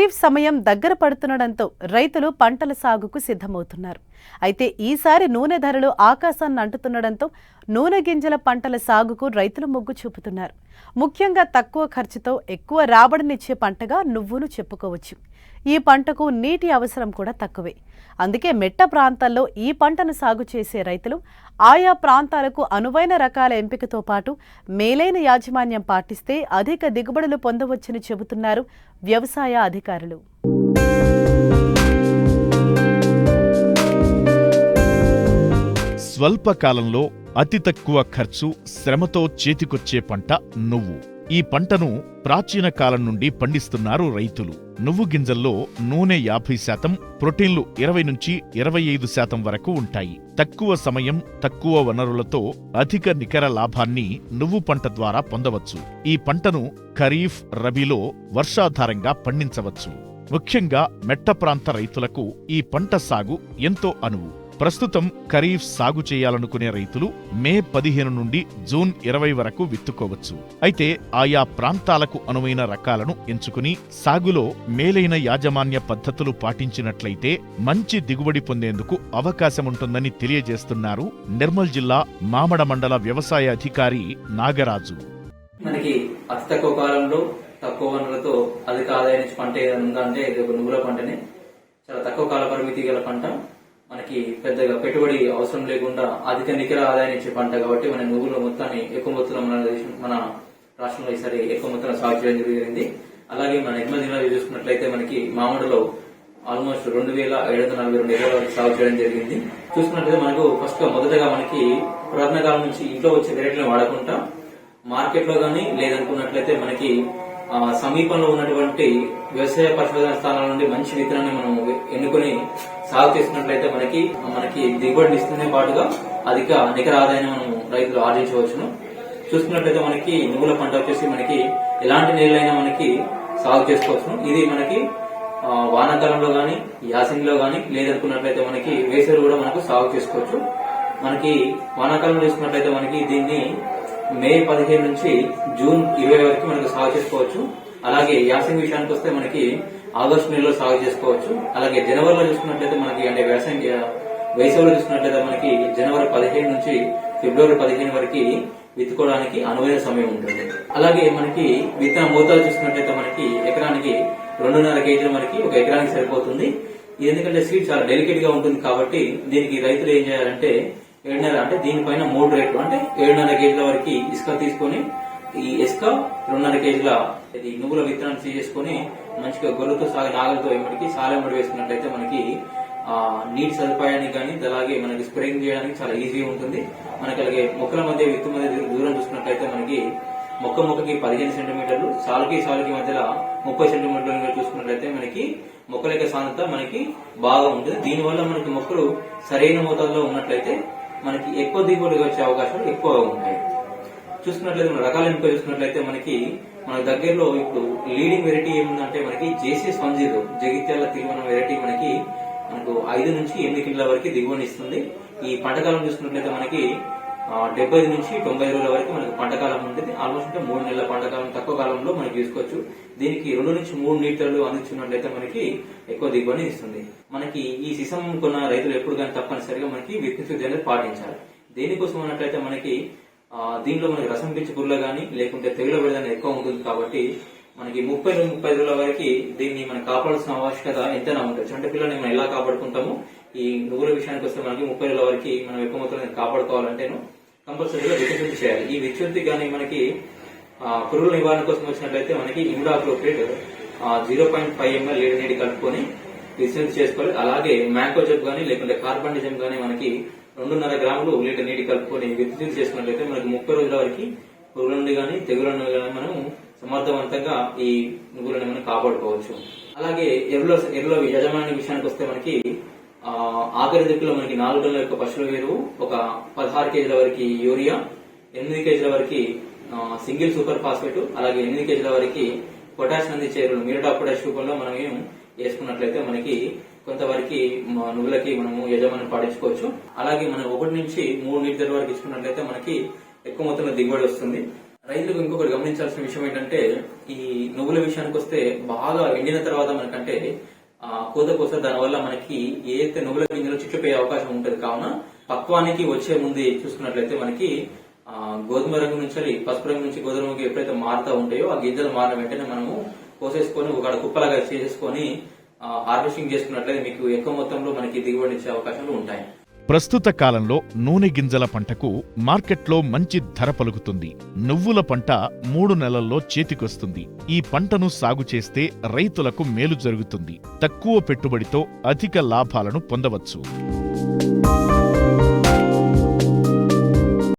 ఖరీఫ్ సమయం దగ్గర పడుతుండటంతో రైతులు పంటల సాగుకు సిద్ధమవుతున్నారు. అయితే ఈసారి నూనె ధరలు ఆకాశాన్ని అంటుతుండటంతో నూనె గింజల పంటల సాగుకు రైతులు మొగ్గు చూపుతున్నారు. ముఖ్యంగా తక్కువ ఖర్చుతో ఎక్కువ రాబడినిచ్చే పంటగా నువ్వును చెప్పుకోవచ్చు. ఈ పంటకు నీటి అవసరం కూడా తక్కువే. అందుకే మెట్ట ప్రాంతాల్లో ఈ పంటను సాగు చేసే రైతులు ఆయా ప్రాంతాలకు అనువైన రకాల ఎంపికతో పాటు మేలైన యాజమాన్యం పాటిస్తే అధిక దిగుబడులు పొందవచ్చని చెబుతున్నారు వ్యవసాయ అధికారులు. స్వల్పకాలంలో అతి తక్కువ ఖర్చు, శ్రమతో చేతికొచ్చే పంట నువ్వు. ఈ పంటను ప్రాచీన కాలం నుండి పండిస్తున్నారు రైతులు. నువ్వు గింజల్లో నూనె 50%, ప్రోటీన్లు 20-25% వరకు ఉంటాయి. తక్కువ సమయం, తక్కువ వనరులతో అధిక నికర లాభాన్ని నువ్వు పంట ద్వారా పొందవచ్చు. ఈ పంటను ఖరీఫ్, రబీలో వర్షాధారంగా పండించవచ్చు. ముఖ్యంగా మెట్ట ప్రాంత రైతులకు ఈ పంట సాగు ఎంతో అనువు. ప్రస్తుతం ఖరీఫ్ సాగు చేయాలనుకునే రైతులు మే 15 నుండి జూన్ 20 వరకు విత్తుకోవచ్చు. అయితే ఆయా ప్రాంతాలకు అనువైన రకాలను ఎంచుకుని సాగులో మేలైన యాజమాన్య పద్ధతులు పాటించినట్లయితే మంచి దిగుబడి పొందేందుకు అవకాశముంటుందని తెలియజేస్తున్నారు నిర్మల్ జిల్లా మామడ మండల వ్యవసాయ అధికారి నాగరాజు. మనకి అతి తక్కువ కాలంలో తక్కువ వనరులతో అధిక ఆదాయం పంట ఏదైనా ఉందంటే ఇది ఒక నువ్వుల పంటనే. చాలా తక్కువ కాల పరిమితి గల పంట. మనకి పెద్దగా పెట్టుబడి అవసరం లేకుండా అధిక నికర ఆదాయం ఇచ్చే పంట కాబట్టి మన నువ్వుల మొత్తాన్ని ఎక్కువ మొత్తంలో మన రాష్ట్రంలో ఈసారి ఎక్కువ మొత్తంలో సాగు చేయడం జరిగింది. అలాగే మన నిర్మల్ జిల్లాలో చూసుకున్నట్లయితే మనకి మామిడిలో ఆల్మోస్ట్ 2,542 ఎకరాల వరకు సాగు చేయడం జరిగింది. చూసుకున్నట్లయితే మనకు మొదటగా మనకి పురాతన కాలం నుంచి ఇంట్లో వచ్చే వెరైటీలను వాడకుండా మార్కెట్ లో గానీ లేదనుకున్నట్లయితే మనకి సమీపంలో ఉన్నటువంటి వ్యవసాయ పరిశోధన స్థానాల నుండి మంచి విత్తనాన్ని మనం ఎన్నుకొని సాగు చేసినట్లయితే మనకి దిగుబడిని ఇస్తూనే పాటుగా అధిక నికర ఆదాయాన్ని మనం రైతులు ఆర్జించవచ్చును. చూసుకున్నట్లయితే మనకి నువ్వుల పంట వచ్చేసి మనకి ఎలాంటి నేలైనా మనకి సాగు చేసుకోవచ్చును. ఇది మనకి వానాకాలంలో గానీ, యాసంగిలో గానీ లేదనుకున్నట్లయితే మనకి వేసవిలో కూడా మనకు సాగు చేసుకోవచ్చు. మనకి వానాకాలంలో చూసుకున్నట్లయితే మనకి దీన్ని మే 15 నుంచి జూన్ 20 వరకు మనకు సాగు చేసుకోవచ్చు. అలాగే యాసంగి విషయానికి వస్తే మనకి ఆగస్టు నెలలో సాగు చేసుకోవచ్చు. అలాగే జనవరిలో చూసుకున్నట్లయితే మనకి అంటే వేసవిలో చూసుకున్నట్లయితే మనకి జనవరి 15 నుంచి ఫిబ్రవరి 15 వరకు విత్తుకోవడానికి అనువైన సమయం ఉంటుంది. అలాగే మనకి విత్తన మోతాదు చూసుకున్నట్లయితే మనకి ఎకరానికి 2.5 కేజీలు మనకి ఒక ఎకరానికి సరిపోతుంది. ఎందుకంటే సీడ్ చాలా డెలికేట్ గా ఉంటుంది కాబట్టి దీనికి రైతులు ఏం చేయాలంటే 7.5 అంటే దీనిపైన 3 రేట్లు అంటే 7.5 కేజీల వరకు ఇసుక తీసుకొని ఈ ఇసుక 2.5 కేజీల నువ్వుల విత్తనాన్ని తీసేసుకొని మంచిగా గొర్రెతో నాగలతో ఏమిటికి సాలెంబడి వేసుకున్నట్లయితే మనకి నీటి సదుపాయానికి కానీ అలాగే మనకి స్ప్రేయింగ్ చేయడానికి చాలా ఈజీగా ఉంటుంది. మనకి అలాగే మొక్కల మధ్య విత్తు మధ్య దూరం చూసుకున్నట్లయితే మనకి మొక్కకి 15 సెంటీమీటర్లు, సాలుకి మధ్యలో 30 సెంటీమీటర్లు చూసుకున్నట్లయితే మనకి మొక్కల యొక్క సాంద్రత మనకి బాగా ఉంటుంది. దీనివల్ల మనకి మొక్కలు సరైన మోతాదులో ఉన్నట్లయితే మనకి ఎక్కువ దిగుబడి వచ్చే అవకాశాలు ఎక్కువగా ఉంటాయి. చూసుకున్నట్లయితే మన రకాల ఎంపిక చూసుకున్నట్లయితే మన దగ్గరలో ఇప్పుడు లీడింగ్ వెరైటీ ఏముందంటే మనకి JCS 10 జగిత్యాల తిరుమల వెరైటీ మనకు 5 నుంచి 8 కిలోల వరకు దిగుబడి ఇస్తుంది. ఈ పంటకాలం చూసుకున్నట్లయితే మనకి 75 నుంచి 90 రోజుల వరకు మనకు పంటకాలం ఉంటుంది. ఆల్మోస్ట్ 3 నెలల పంటకాలం తక్కువ కాలంలో మనకి తీసుకోవచ్చు. దీనికి 2 నుంచి 3 లీటర్లు అందించున్నట్లయితే మనకి ఎక్కువ దిగుబడిని ఇస్తుంది. మనకి ఈ సిసం కొన్న రైతులు ఎప్పుడు కానీ తప్పనిసరిగా మనకి విత్తన శుద్ధి అనేది పాటించాలి. దేనికోసం అన్నట్లయితే మనకి దీంట్లో మనకి రసం పీల్చి పురుగులు గానీ లేకుంటే తెగుల విడుదల ఎక్కువ ఉంటుంది కాబట్టి మనకి 30-35 రోజుల వరకు దీన్ని మనం కాపాడాల్సిన ఆవశ్యకత ఎంతైనా ఉంటుంది. అంటే పిల్లల్ని మనం ఎలా కాపాడుకుంటాము ఈ నువ్వుల విషయానికి వస్తే మనకి 30 రోజుల వరకు మనం ఎక్కువ మొత్తంలో కాపాడుకోవాలంటేను కంపల్సరీగా విత్తన చేయాలి. ఈ విత్తుశుద్ధి గానీ మనకి పురుగుల నివారణ కోసం వచ్చినట్లయితే మనకి ఇమిడాక్లోప్రిడ్ 0.5 ml లీటర్ నీటి కలుపుకొని విత్తుశుద్ధి చేసుకోవాలి. అలాగే మ్యాంకోజెబ్ గానీ లేకుంటే కార్బనిజం గానీ మనకి 2.5 గ్రాములు లీటర్ నీటి కలుపుకొని విత్తుశుద్ధి చేసుకున్నట్లయితే మనకి 30 రోజుల వరకు పురుగుల నుండి గానీ తెగుల నుండి గానీ మనం సమర్థవంతంగా ఈ నువ్వులను మనం కాపాడుకోవచ్చు. అలాగే ఎరువుల యజమాని విషయానికి వస్తే మనకి ఆఖరి దిక్కులో మనకి 4 టన్నుల యొక్క పశువుల ఎరువు, ఒక 16 కేజీల వరకు యూరియా, 8 కేజీల వరకు సింగిల్ సూపర్ ఫాస్ఫేట్, అలాగే 8 కేజీల వరకు పొటాషియం అందించే ఎరువులు మ్యూరేట్ ఆఫ్ పొటాష్ రూపంలో మనం వేసుకున్నట్లయితే మనకి కొంతవరకు నువ్వులకి మనము యజమాని పాటించుకోవచ్చు. అలాగే మనం 1 నుంచి 3 లీటర్ల వరకు ఇచ్చుకున్నట్లయితే మనకి ఎక్కువ మొత్తంలో దిగుబడి వస్తుంది. రైతులకు ఇంకొకటి గమనించాల్సిన విషయం ఏంటంటే, ఈ నువ్వుల విషయానికి వస్తే బాగా ఎండిన తర్వాత మనకంటే కోత కోస దానివల్ల మనకి ఏదైతే నువ్వుల గింజలు చిట్లిపోయే అవకాశం ఉంటుంది. కావున పక్వానికి వచ్చే ముందు చూసుకున్నట్లయితే మనకి గోధుమ రంగు నుంచి పసుపు రంగు నుంచి గోధుమ రంగు ఎప్పుడైతే మారుతూ ఉంటాయో ఆ గింజలు మారిన వెంటనే మనము కోసేసుకొని ఒక కుప్పలాగా చేసేసుకొని హార్వెస్టింగ్ చేసుకున్నట్లయితే మీకు ఎక్కువ మొత్తంలో మనకి దిగుబడి ఇచ్చే అవకాశాలు ఉంటాయి. ప్రస్తుత కాలంలో నూనె గింజల పంటకు మార్కెట్లో మంచి ధర పలుకుతుంది. నువ్వుల పంట 3 నెలల్లో చేతికొస్తుంది. ఈ పంటను సాగు చేస్తే రైతులకు మేలు జరుగుతుంది. తక్కువ పెట్టుబడితో అధిక లాభాలను పొందవచ్చు.